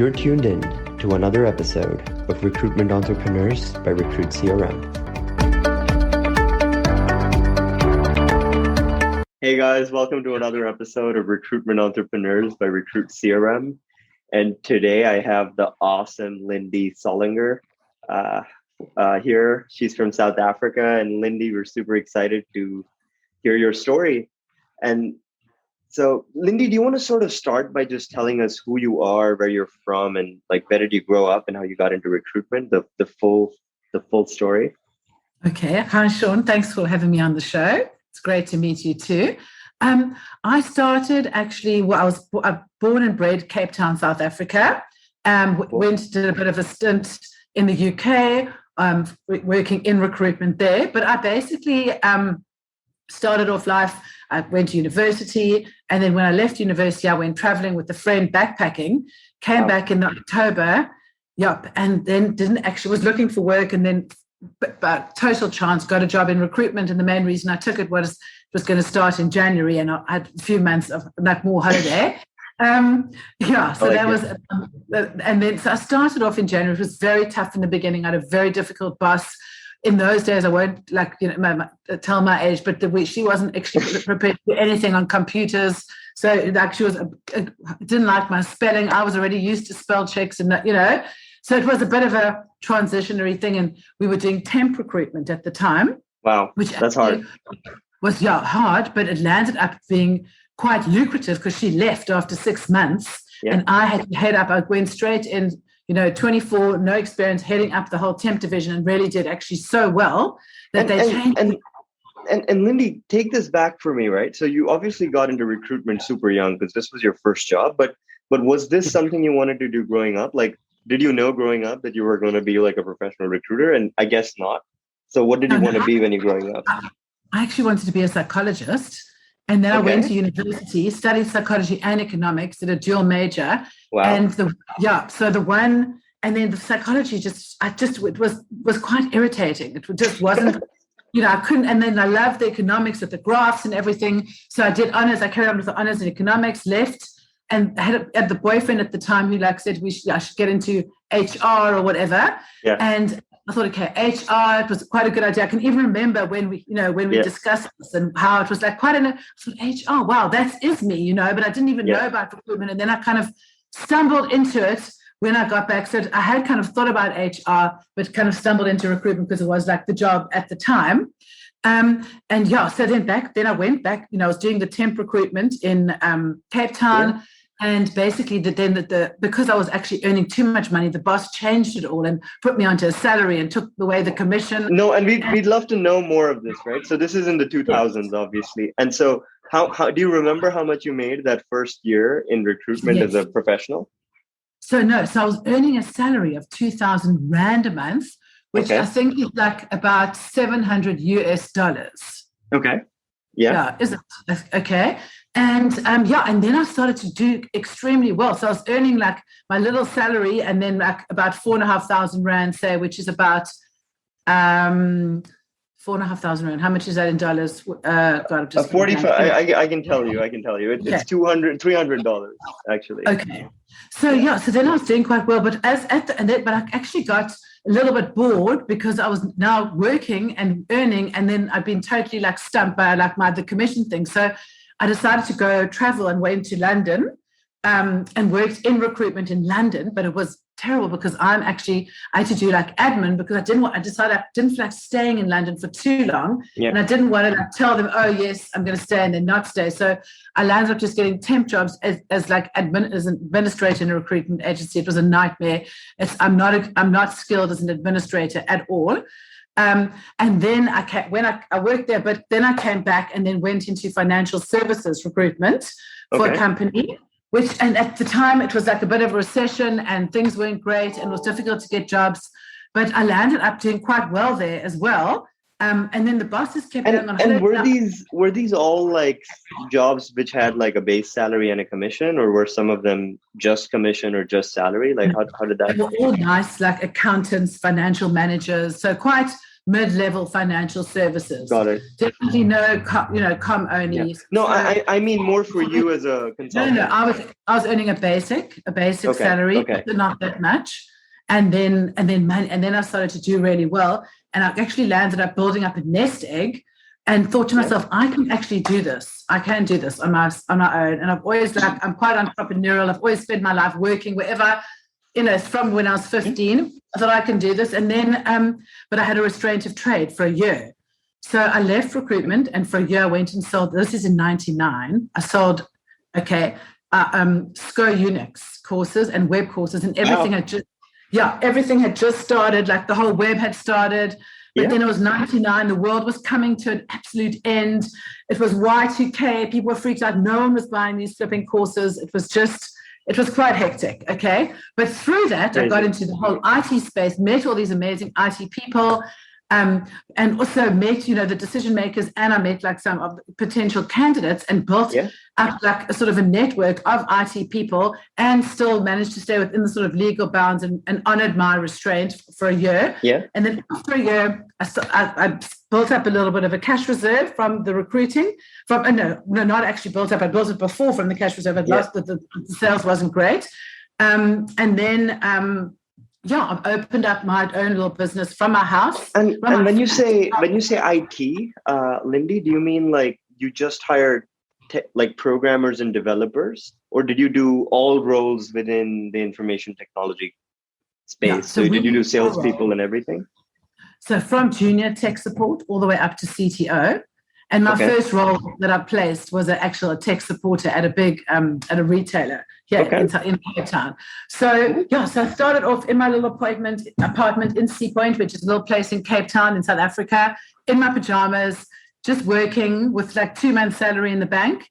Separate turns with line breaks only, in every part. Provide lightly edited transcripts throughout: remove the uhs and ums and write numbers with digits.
You're tuned in to another episode of Recruitment Entrepreneurs by Recruit CRM. Hey guys, welcome to another episode of Recruitment Entrepreneurs by Recruit CRM. And today I have the awesome Lindy Sollinger here. She's from South Africa. And Lindy, we're super excited to hear your story. And so, Lindy, do you want to sort of start by just telling us who you are, where you're from, and like where did you grow up and how you got into recruitment, the full story?
Okay. Hi, Sean. Thanks for having me on the show. It's great to meet you too. I started actually, I was born and bred Cape Town, South Africa. Did a bit of a stint in the UK, working in recruitment there. But I basically started off life. I went to university, and then when I left university, I went traveling with a friend backpacking, came back in October, and then was looking for work, and then by total chance got a job in recruitment, and the main reason I took it was going to start in January, and I had a few months of more holiday. So I started off in January. It was very tough in the beginning. I had a very difficult boss. In those days, I won't tell my age, but she wasn't actually prepared to do anything on computers. So she didn't like my spelling. I was already used to spell checks, and so it was a bit of a transitionary thing. And we were doing temp recruitment at the time.
Wow, that's hard.
Was hard, but it landed up being quite lucrative because she left after 6 months, and I had to head up. I went straight in. 24, no experience, heading up the whole temp division, and really did actually so well that they changed.
And Lindy, take this back for me, right? So you obviously got into recruitment super young because this was your first job, but was this something you wanted to do growing up? Like, did you know growing up that you were going to be like a professional recruiter? And I guess not. So what did you want to be when you were growing up?
I actually wanted to be a psychologist. And then I went to university, studied psychology and economics, did a dual major.
Wow.
And the psychology it was quite irritating. It just wasn't, I couldn't. And then I loved the economics with the graphs and everything. So I did honors. I carried on with the honors in economics, left, and had the boyfriend at the time who said I should get into HR or whatever.
Yeah.
And I thought, okay, HR, it was quite a good idea. I can even remember when we discussed this and how it was like quite I thought, HR, wow, that is me, but I didn't even know about recruitment. And then I kind of stumbled into it when I got back. So I had kind of thought about HR, but kind of stumbled into recruitment because it was like the job at the time. So then I went back, I was doing the temp recruitment in Cape Town. Yeah. And basically, because I was actually earning too much money, the boss changed it all and put me onto a salary and took away the commission.
No, and we'd love to know more of this, right? So this is in the 2000s, obviously. And so how do you remember how much you made that first year in recruitment as a professional?
So I was earning a salary of 2,000 Rand a month, which I think is like about $700 US.
Okay. Yeah.
Is it? Okay. And and then I started to do extremely well. So I was earning like my little salary, and then like about 4,500 Rand, say, which is about 4,500 Rand. How much is that in dollars? God,
45. I can tell you. It's $300 actually.
Okay. So then I was doing quite well, but but I actually got a little bit bored because I was now working and earning, and then I've been totally like stumped by the commission thing. So I decided to go travel and went to London and worked in recruitment in London, but it was terrible because I had to do like admin because I decided I didn't feel like staying in London for too long. Yeah. And I didn't want to tell them, oh yes, I'm going to stay and then not stay. So I landed up just getting temp jobs as an administrator in a recruitment agency. It was a nightmare. I'm not skilled as an administrator at all. And then I worked there, but then I came back and then went into financial services recruitment for a company, and at the time it was like a bit of a recession and things weren't great and it was difficult to get jobs, but I landed up doing quite well there as well. And then the bosses kept going on.
And were these all like jobs which had like a base salary and a commission, or were some of them just commission or just salary? Like how did that?
They were all nice, like accountants, financial managers. So quite mid-level financial services.
Got it.
Definitely no, com only.
Yeah. No,
So,
I mean more for you as a consultant.
No, I was earning a basic salary,
Okay.
but not that much. And then I started to do really well. And I actually landed up building up a nest egg and thought to myself, I can actually do this. I can do this on my own. And I've always I'm quite entrepreneurial. I've always spent my life working wherever, from when I was 15. I thought I can do this. And then, but I had a restraint of trade for a year. So I left recruitment, and for a year I went and sold, this is in 99. I sold, SCO Unix courses and web courses, and everything everything had just started, like the whole web had started. But then it was 99, the world was coming to an absolute end. It was Y2K, people were freaked out, no one was buying these flipping courses. It was quite hectic, okay? But through that, I got into the whole IT space, met all these amazing IT people, and also met, the decision makers, and I met like some of the potential candidates and built up like a sort of a network of IT people, and still managed to stay within the sort of legal bounds and honored my restraint for a year. Yeah. And then after a year, I built up a little bit of a cash reserve from the recruiting. No, not actually built up. I built it before from the cash reserve. I lost the sales wasn't great. And then I've opened up my own little business from my house. And
when you say IT, Lindy, do you mean like you just hired like programmers and developers, or did you do all roles within the information technology space?
Yeah,
so did you do salespeople and everything?
So from junior tech support all the way up to CTO. And my first role that I placed was a tech supporter at a big at a retailer here in Cape Town. So so I started off in my little apartment in Sea Point, which is a little place in Cape Town in South Africa, in my pajamas, just working with like 2 months' salary in the bank.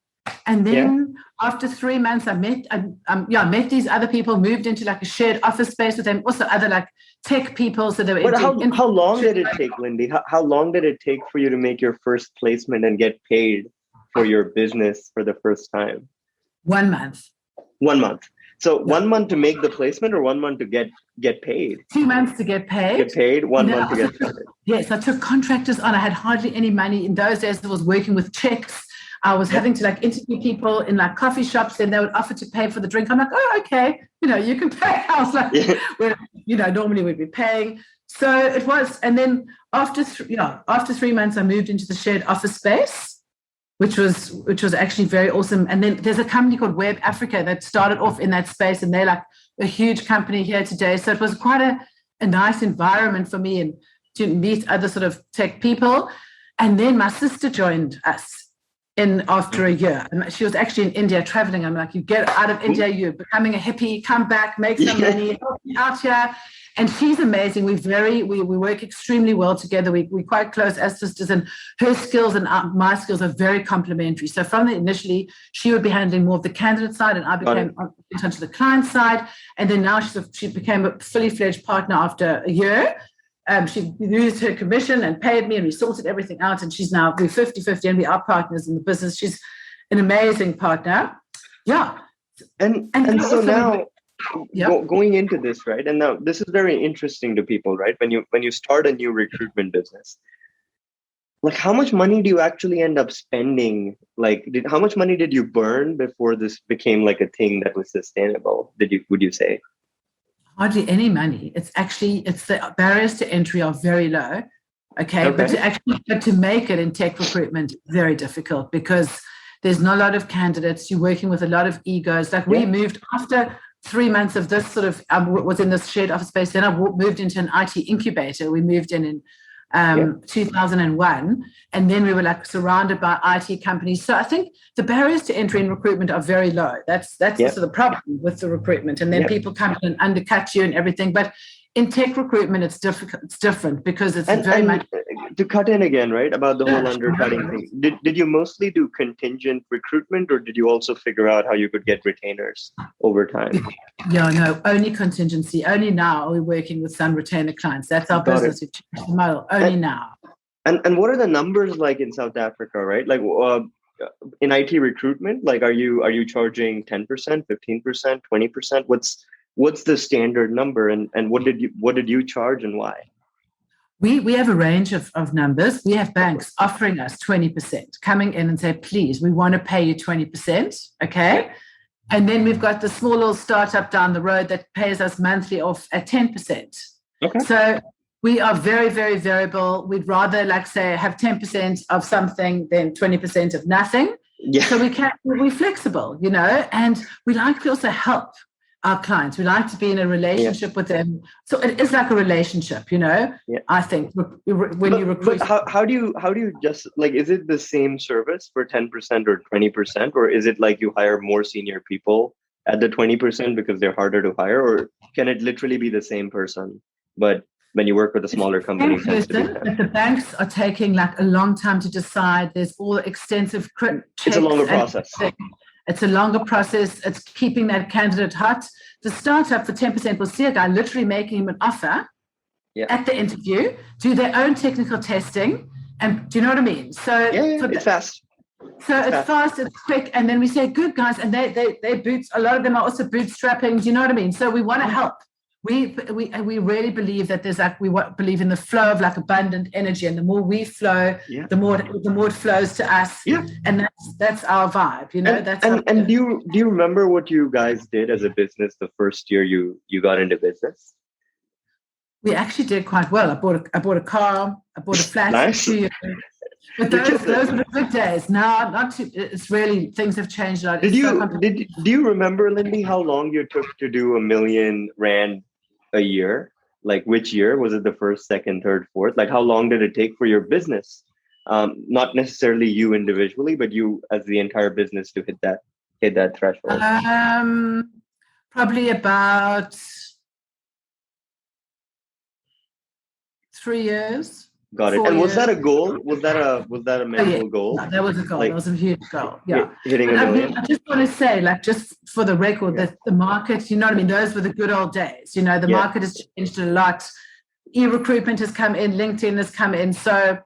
And then after 3 months, I met these other people, moved into like a shared office space with them, also other like tech people. So they were.
But how long did it take, Lindy? How long did it take for you to make your first placement and get paid for your business for the first time?
1 month.
1 month. So 1 month to make the placement, or 1 month to get paid?
2 months to get paid.
Get paid, 1 month to get paid.
Yes, I took contractors on. I had hardly any money. In those days, I was working with checks. I was having to like interview people in like coffee shops, and they would offer to pay for the drink. I'm like, oh, okay, you can pay. I was like, where, normally we'd be paying. So it was, and then after 3 months, I moved into the shared office space, which was actually very awesome. And then there's a company called Web Africa that started off in that space, and they're like a huge company here today. So it was quite a nice environment for me and to meet other sort of tech people. And then my sister joined us after a year. And she was actually in India traveling. I'm like, you get out of India, you're becoming a hippie, come back, make some money, help me out here. And she's amazing. We work extremely well together. We're quite close as sisters, and her skills and my skills are very complementary. So initially, she would be handling more of the candidate side, and I became in touch with the client side. And then now she became a fully fledged partner after a year. She used her commission and paid me, and we sorted everything out. And we're 50-50, and we are partners in the business. She's an amazing partner. Yeah.
And so now going into this, right? And now this is very interesting to people, right? When you start a new recruitment business, like how much money do you actually end up spending? Like how much money did you burn before this became like a thing that was sustainable? Would you say?
Hardly any money. It's the barriers to entry are very low. Okay. But to make it in tech recruitment, very difficult, because there's not a lot of candidates. You're working with a lot of egos. Like we moved after 3 months of this sort of, was in this shared office space. Then I moved into an IT incubator. We moved in 2001, and then we were like surrounded by IT companies. So I think the barriers to entry in recruitment are very low. That's also the problem with the recruitment, and then people come in and undercut you and everything. But in tech recruitment, it's different because it's very much
to cut in again, right? About the whole undercutting thing. Did you mostly do contingent recruitment, or did you also figure out how you could get retainers over time?
Yeah, no, only contingency. Only now we're working with some retainer clients. That's our business. We've changed the model. Only now.
And what are the numbers like in South Africa, right? Like in IT recruitment, like are you charging 10%, 15%, 20%? What's the standard number, and what did you charge and why?
We have a range of numbers. We have banks offering us 20%, coming in and say, please, we want to pay you 20%. Okay. And then we've got the small little startup down the road that pays us monthly off at 10%.
Okay.
So we are very, very variable. We'd rather, like, say, have 10% of something than 20% of nothing.
Yeah.
So we're flexible, and we like to also help our clients. We like to be in a relationship with them. So it is like a relationship, I think when you recruit.
But how do you just, like, is it the same service for 10% or 20%, or is it like you hire more senior people at the 20% because they're harder to hire, or can it literally be the same person, but when you work with a smaller company,
but the banks are taking like a long time to decide. There's all extensive checks.
It's a longer process.
It's a longer process. It's keeping that candidate hot. The startup for 10% will see a guy literally making him an offer at the interview, do their own technical testing, and do you know what I mean? So
it's fast.
So it's fast, it's quick, and then we say, good guys, and they boots. A lot of them are also bootstrapping. Do you know what I mean? So we want to help. We really believe that there's believe in the flow of like abundant energy, and the more we flow, the more it flows to us. Yeah. And that's our vibe,
And do you remember what you guys did as a business the first year you got into business?
We actually did quite well. I bought a car, I bought a flat.
Nice.
2 years. But those were the good days. Now, it's really, things have changed a lot.
Do you remember, Lindy, how long you took to do R1 million a year? Like, which year? Was it the first, second, third, fourth? Like, how long did it take for your business? Not necessarily you individually, but you as the entire business to hit that threshold.
Probably about 3 years.
Got it. And was that a goal? Was that a mental goal?
No, that was a goal. That was a huge goal. Yeah.
Hitting $1 million.
I just want to say, like, just for the record, that the market, you know what I mean? Those were the good old days. The market has changed a lot. E-recruitment has come in, LinkedIn has come in. So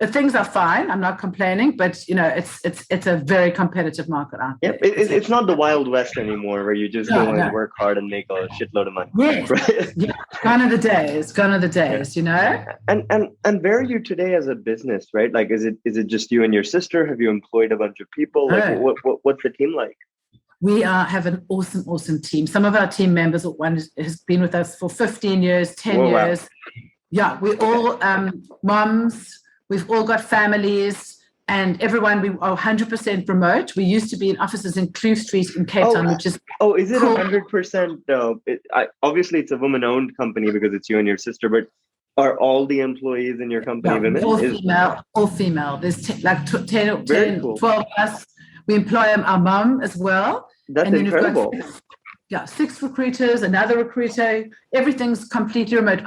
things are fine. I'm not complaining, but it's a very competitive market out there.
It's not the Wild West anymore, where you just go and work hard and make a shitload of money.
Yes. Right? Yeah. Gone are the days.
And where are you today as a business, right? Like, is it just you and your sister? Have you employed a bunch of people? Like, what's the team like?
We have an awesome team. Some of our team members, one has been with us for 15 years, 10 years. Wow. Yeah, we're all moms. We've all got families, and everyone, we are 100% remote. We used to be in offices in Kloof Street in Cape Town, which is
is it 100%? Obviously, it's a woman-owned company because it's you and your sister, but are all the employees in your company women?
All female. There's 10, 12 of us. We employ our mom as well.
That's incredible.
6 recruiters, another recruiter. Everything's completely remote.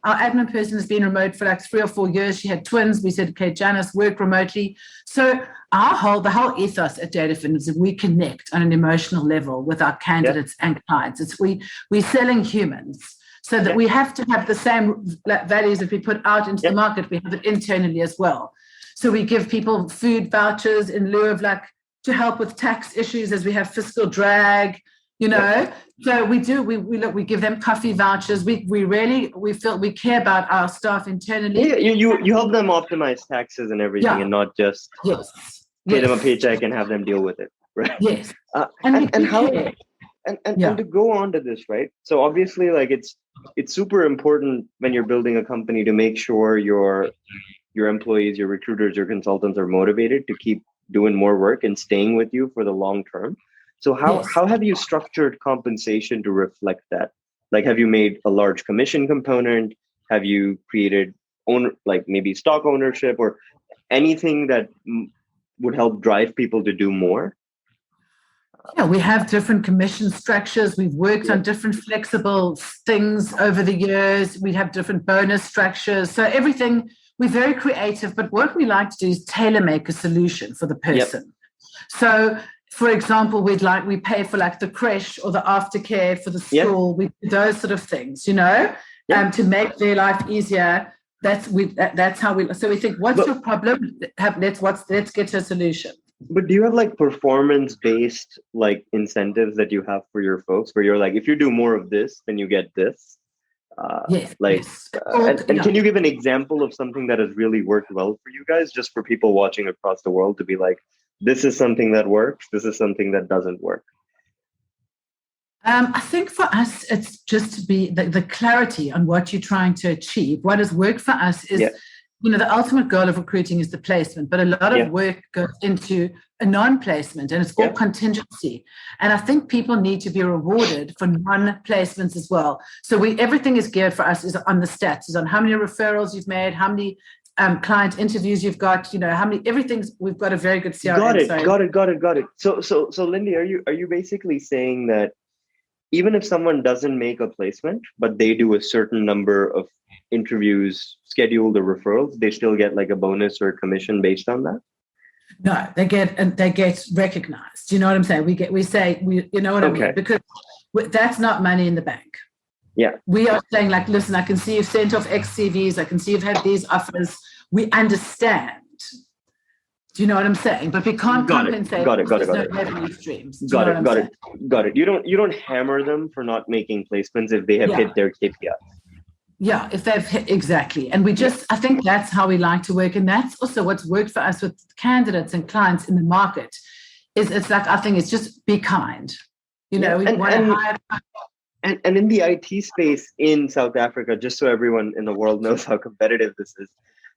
Our admin person has been remote for like 3 or 4 years. She had twins. We said, okay, Janice, work remotely. So the whole ethos at DataFin is that we connect on an emotional level with our candidates and clients. We're selling humans. So that we have to have the same values that we put out into the market. We have it internally as well. So we give people food vouchers in lieu of to help with tax issues as we have fiscal drag. So we give them coffee vouchers. We feel we care about our staff internally.
Yeah, you help them optimize taxes and everything, and not just pay them a paycheck and have them deal with it, right?
Yes.
And to go on to this, right? So obviously, it's super important when you're building a company to make sure your employees, your recruiters, your consultants are motivated to keep doing more work and staying with you for the long term. So how have you structured compensation to reflect that? Like, have you made a large commission component? Have you created maybe stock ownership or anything that would help drive people to do more?
Yeah, we have different commission structures. We've worked on different flexible things over the years. We have different bonus structures. So everything, we're very creative, but what we like to do is tailor make a solution for the person. So, for example, we pay for the creche or the aftercare for the school. We do those sort of things, to make their life easier. That's how we. So we think, what's your problem? Let's get to a solution.
But do you have performance-based incentives that you have for your folks, where you're if you do more of this, then you get this?
Yes.
Like,
Yes.
and can you give an example of something that has really worked well for you guys, just for people watching across the world to be like, this is something that works, this is something that doesn't work?
I think for us, it's just to be the clarity on what you're trying to achieve. What has worked for us is, the ultimate goal of recruiting is the placement, but a lot of work goes into a non-placement, and it's all contingency. And I think people need to be rewarded for non-placements as well. So everything is geared for us is on the stats, is on how many referrals you've made, how many client interviews you've got, how many, we've got a very good CRM.
Got it. So Lindy, are you basically saying that even if someone doesn't make a placement, but they do a certain number of interviews, scheduled or referrals, they still get like a bonus or a commission based on that?
No, they get recognized. You know what I'm saying? You know what I mean? Because that's not money in the bank.
Yeah.
We are saying like, listen, I can see you've sent off X CVs. I can see you've had these offers. We understand. Do you know what I'm saying? But we can't compensate.
Got it.
Revenue streams.
Got it. You don't hammer them for not making placements if they have hit their KPI.
Yeah, if they've hit, exactly. And I think that's how we like to work. And that's also what's worked for us with candidates and clients in the market is it's like, I think it's just be kind. We want to hire.
And in the IT space in South Africa, just so everyone in the world knows how competitive this is,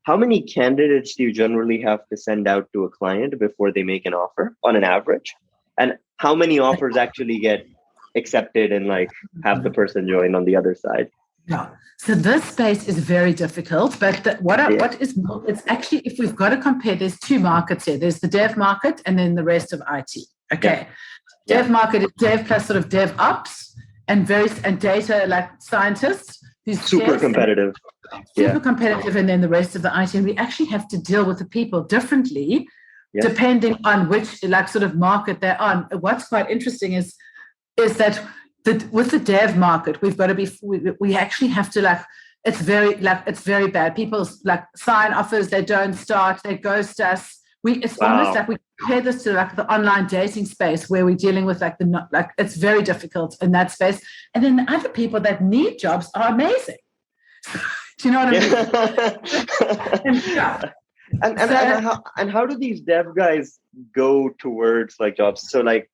how many candidates do you generally have to send out to a client before they make an offer on an average? And how many offers actually get accepted and like have the person join on the other side?
Yeah. So this space is very difficult, but it's actually, if we've got to compare, there's two markets here. There's the dev market and then the rest of IT. Okay. Yeah. Dev market is dev plus sort of dev ops and data like scientists.
Super competitive.
Super competitive, and then the rest of the IT. And we actually have to deal with the people differently depending on which like sort of market they're on. What's quite interesting is that with the dev market, we've got to we actually have to it's very bad. People like sign offers, they don't start, they ghost us. Almost like we compare this to like the online dating space where we're dealing with it's very difficult in that space. And then the other people that need jobs are amazing. Do you know what I mean?
And how do these dev guys go towards like jobs? So like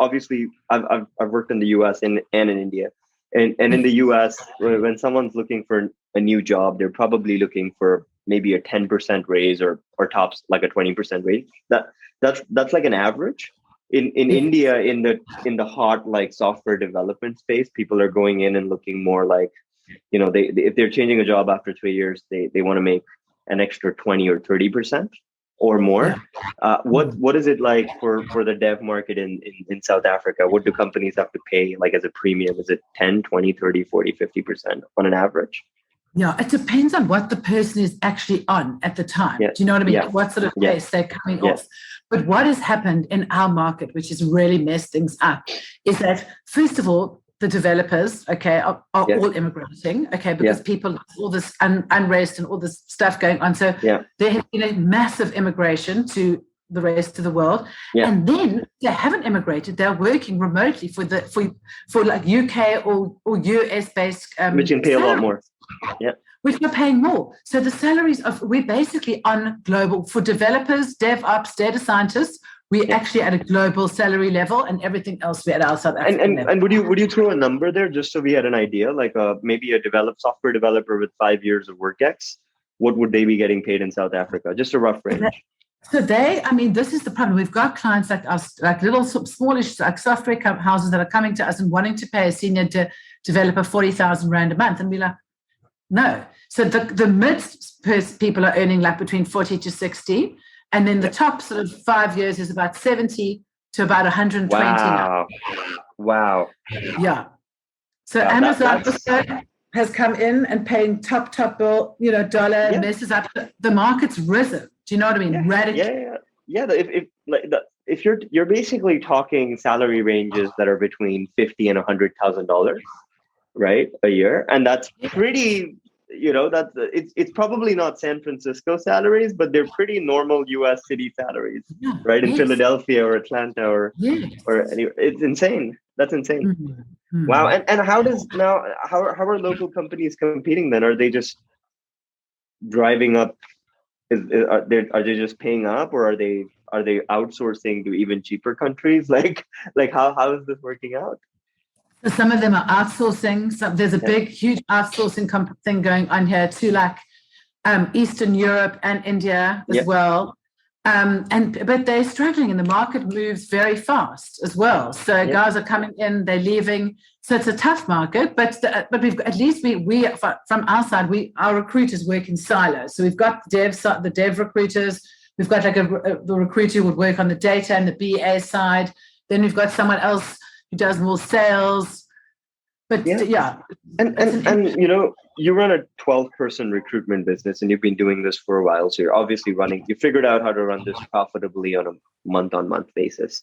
obviously I've worked in the US and in India, and in the US when someone's looking for a new job, they're probably looking for maybe a 10% raise or tops like a 20% raise. That's like an average. In India, in the hot like software development space, people are going in and looking more like, they if they're changing a job after 3 years, they want to make an extra 20 or 30% or more. What is it like for the dev market in South Africa? What do companies have to pay like as a premium? Is it 10, 20, 30, 40, 50% on an average?
Yeah, it depends on what the person is actually on at the time. Do you know what I mean?
Yeah.
What sort of base they're coming off. But what has happened in our market, which has really messed things up, is that, first of all, the developers, are all immigrating, because people, all this unrest and all this stuff going on. So there has been a massive immigration to the rest of the world. And then they haven't immigrated. They're working remotely for like UK or US based
which can pay a lot more.
Which are paying more. So the salaries we're basically on global for developers, DevOps, data scientists. We're actually at a global salary level, and everything else we're at our South African level.
And would you throw a number there just so we had an idea, like maybe a software developer with 5 years of WorkX, what would they be getting paid in South Africa? Just a rough range.
So this is the problem. We've got clients like us, like little smallish like software houses that are coming to us and wanting to pay a senior developer 40,000 Rand a month, and we're like, no. So the mid people are earning like between 40 to 60. And then the top sort of 5 years is about 70 to about 120.
Wow.
Yeah. So Amazon has come in and paying top bill, dollar messes up. The market's risen. Do you know what I mean? Radically.
Yeah. If you're basically talking salary ranges that are between $50,000 and $100,000, right, a year, and that's pretty. that's it's probably not San Francisco salaries, but they're pretty normal US city salaries,
Yeah.
right? In
Yes.
Philadelphia or Atlanta
Yes.
or anywhere. It's insane. That's insane.
Mm-hmm.
Wow. And how are local companies competing then? Are they just driving up? Are they just paying up, or are they outsourcing to even cheaper countries? Like how is this working out?
So some of them are outsourcing. There's a big, huge outsourcing thing going on here to like Eastern Europe and India as well. But they're struggling, and the market moves very fast as well. So guys are coming in, they're leaving. So it's a tough market. But we've at least we from our side, our recruiters work in silos. So we've got the dev recruiters. We've got like the recruiter who would work on the data and the BA side. Then we've got someone else who does more sales. But
and you run a 12-person recruitment business, and you've been doing this for a while. So you're obviously you figured out how to run this profitably on a month-on-month basis.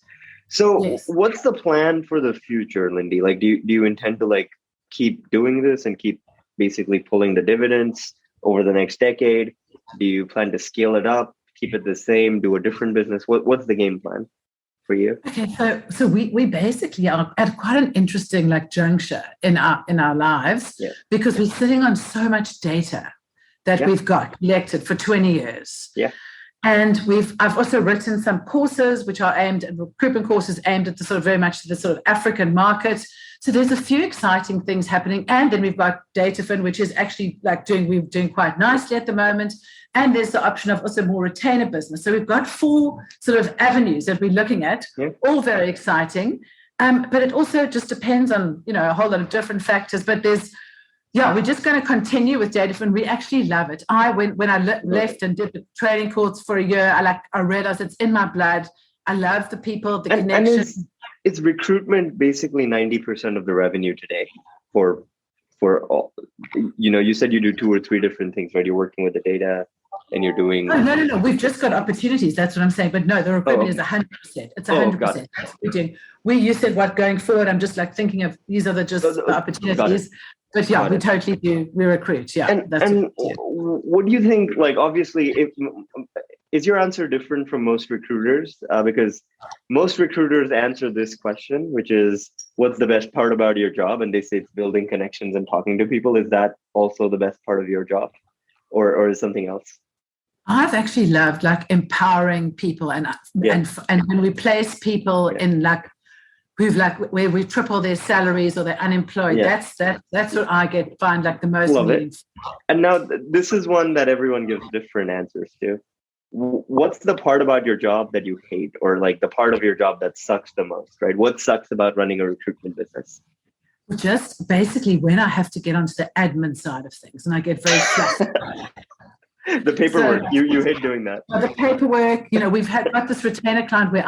So what's the plan for the future, Lindy? Like, do you intend to like keep doing this and keep basically pulling the dividends over the next decade? Do you plan to scale it up, keep it the same, do a different business? What's the game plan for you?
Okay, so we basically are at quite an interesting like juncture in our lives because we're sitting on so much data that we've got collected for 20 years.
Yeah.
And I've also written some courses which are aimed at recruitment courses aimed at the sort of very much the sort of African market. So there's a few exciting things happening. And then we've got DataFin, which is actually we're doing quite nicely at the moment. And there's the option of also more retainer business. So we've got 4 sort of avenues that we're looking at, all very exciting. But it also just depends on, a whole lot of different factors. But we're just going to continue with DataFin. We actually love it. When I left and did the training course for a year, I realized it's in my blood. I love the people, the connection.
And it's recruitment basically 90% of the revenue today for all, you said you do 2 or 3 different things, right? You're working with the data and you're doing...
Oh, no. We've just got opportunities. That's what I'm saying. But no, the recruitment is 100%. It's 100%. That's what we're doing. You said what going forward, I'm just like thinking of these are the opportunities. But we totally do. We recruit. Yeah.
And what do you think? Like, obviously, is your answer different from most recruiters? Because most recruiters answer this question, which is, what's the best part about your job? And they say it's building connections and talking to people. Is that also the best part of your job, or is something else?
I've actually loved like empowering people and when we place people in like where we triple their salaries or they're unemployed. That's what I find like the most meaningful.
And now this is one that everyone gives different answers to. What's the part about your job that you hate, or like the part of your job that sucks the most, right? What sucks about running a recruitment business?
Just basically when I have to get onto the admin side of things and I get very flustered.
The paperwork, you hate doing that.
The paperwork, we've got this retainer client where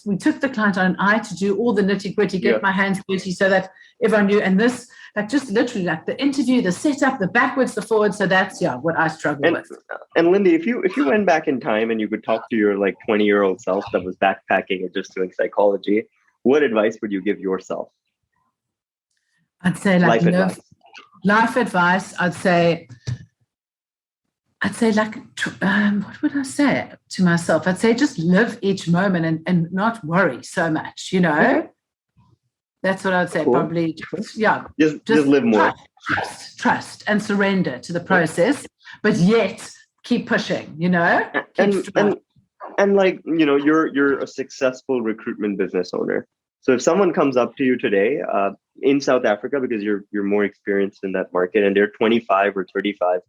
we took the client on and I to do all the nitty gritty, get my hands dirty so that everyone knew. And this, like just literally like the interview, the setup, the backwards, the forwards. So that's what I struggle with.
And Lindy, if you went back in time and you could talk to your like 20-year-old self that was backpacking and just doing psychology, what advice would you give yourself?
I'd say like life advice. I'd say like, what would I say to myself? I'd say just live each moment and not worry so much, That's what I'd say. Cool. Probably, just
live more.
Trust and surrender to the process, but yet keep pushing,
And like, you're a successful recruitment business owner. So if someone comes up to you today in South Africa, because you're more experienced in that market and they're 25 or 35,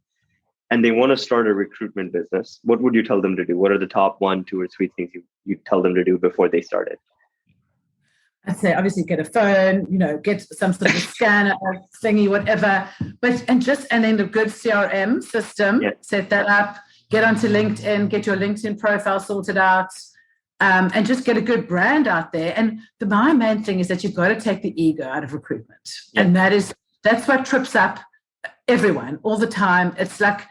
and they want to start a recruitment business, what would you tell them to do? What are the top 1, 2, or 3 things you tell them to do before they start it?
I'd say obviously get a phone, get some sort of a scanner, thingy, whatever. And then the good CRM system, set that up, get onto LinkedIn, get your LinkedIn profile sorted out, and just get a good brand out there. And my main thing is that you've got to take the ego out of recruitment. Yeah. And that's what trips up everyone all the time. It's like,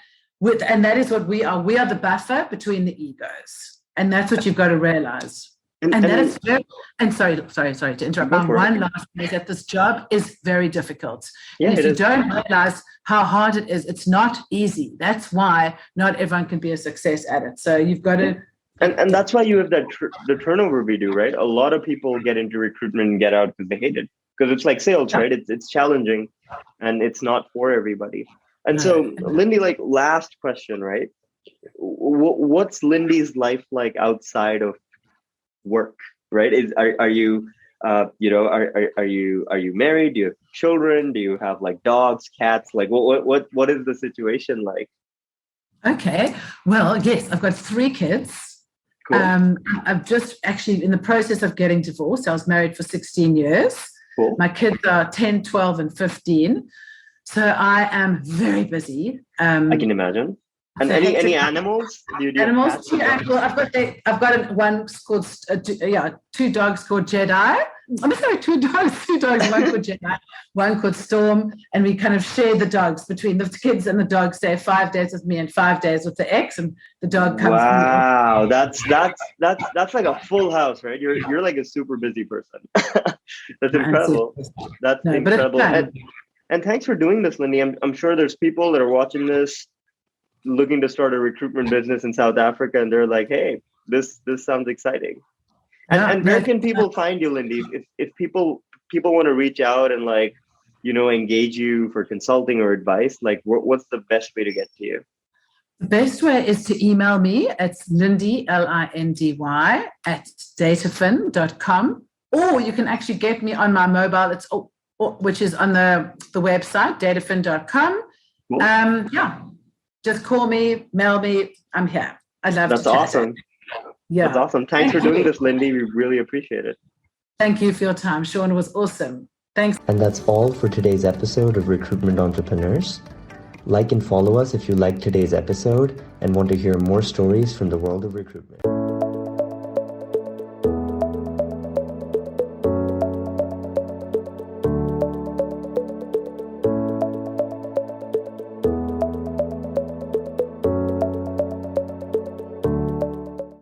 and that is what we are. We are the buffer between the egos. And that's what you've got to realize. And that is very, and sorry to interrupt. One last thing is that this job is very difficult.
Yeah,
and if you don't realize how hard it is, it's not easy. That's why not everyone can be a success at it. So you've got to.
And that's why you have that the turnover we do, right? A lot of people get into recruitment and get out because they hate it. Because it's like sales, right? It's challenging and it's not for everybody. And so, Lindy, like last question, right? What's Lindy's life like outside of work, right? Are you are you married? Do you have children? Do you have like dogs, cats? Like what is the situation like?
Okay, well, yes, I've got 3 kids.
Cool.
I've just actually in the process of getting divorced. I was married for 16 years.
Cool.
My kids are 10, 12, and 15. So I am very busy.
I can imagine. And any animals? Do you
animals? I've got one called 2 dogs called Jedi. I'm sorry, 2 dogs. One called Jedi, one called Storm, and we kind of share the dogs between the kids and the dogs. Stay 5 days with me and 5 days with the ex, and the dog comes.
Wow, that's like a full house, right? You're like a super busy person. That's incredible. That's incredible. And thanks for doing this, Lindy. I'm sure there's people that are watching this, looking to start a recruitment business in South Africa, and they're like, "Hey, this sounds exciting." And where can people find you, Lindy? If people want to reach out and like, engage you for consulting or advice, like what's the best way to get to you?
The best way is to email me. It's Lindy, Lindy, @datafin.com, or you can actually get me on my mobile. Which is on the website, datafin.com.
Cool.
Just call me, mail me. I'm here. I'd love to chat.
That's awesome. Yeah. That's awesome. Thanks for doing this, Lindy. We really appreciate it.
Thank you for your time. Sean, it was awesome. Thanks.
And that's all for today's episode of Recruitment Entrepreneurs. Like and follow us if you liked today's episode and want to hear more stories from the world of recruitment.